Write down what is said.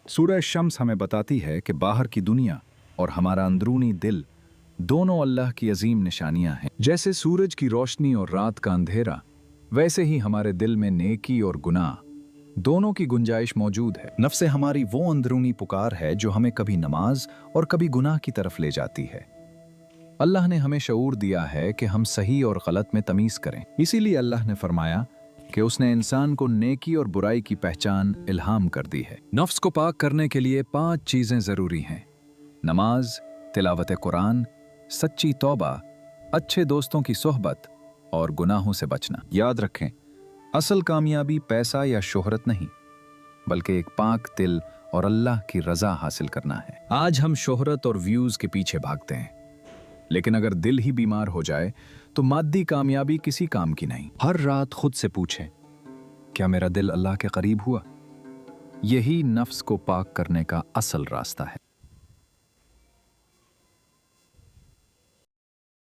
सूरह शम्स हमें बताती है कि बाहर की दुनिया और हमारा अंदरूनी दिल दोनों अल्लाह की अजीम निशानियां हैं। जैसे सूरज की रोशनी और रात का अंधेरा, वैसे ही हमारे दिल में नेकी और गुनाह दोनों की गुंजाइश मौजूद है। नफ्से हमारी वो अंदरूनी पुकार है जो हमें कभी नमाज और कभी गुनाह की तरफ ले जाती है। अल्लाह ने हमें शऊर दिया है कि हम सही और गलत में तमीज़ करें। इसीलिए अल्लाह ने फरमाया कि उसने इंसान को नेकी और बुराई की पहचान इल्हाम कर दी है। नफ्स को पाक करने के लिए 5 चीज़ें ज़रूरी हैं: नमाज, तिलावत कुरान, सच्ची तौबा, अच्छे दोस्तों की सोहबत और गुनाहों से बचना। याद रखें, असल कामयाबी पैसा या शोहरत नहीं, बल्कि एक पाक दिल और अल्लाह की रज़ा हासिल करना है। आज हम शोहरत और व्यूज़ के पीछे भागते हैं, लेकिन अगर दिल ही बीमार हो जाए तो मादी कामयाबी किसी काम की नहीं। हर रात खुद से पूछें, क्या मेरा दिल अल्लाह के करीब हुआ? यही नफ्स को पाक करने का असल रास्ता है।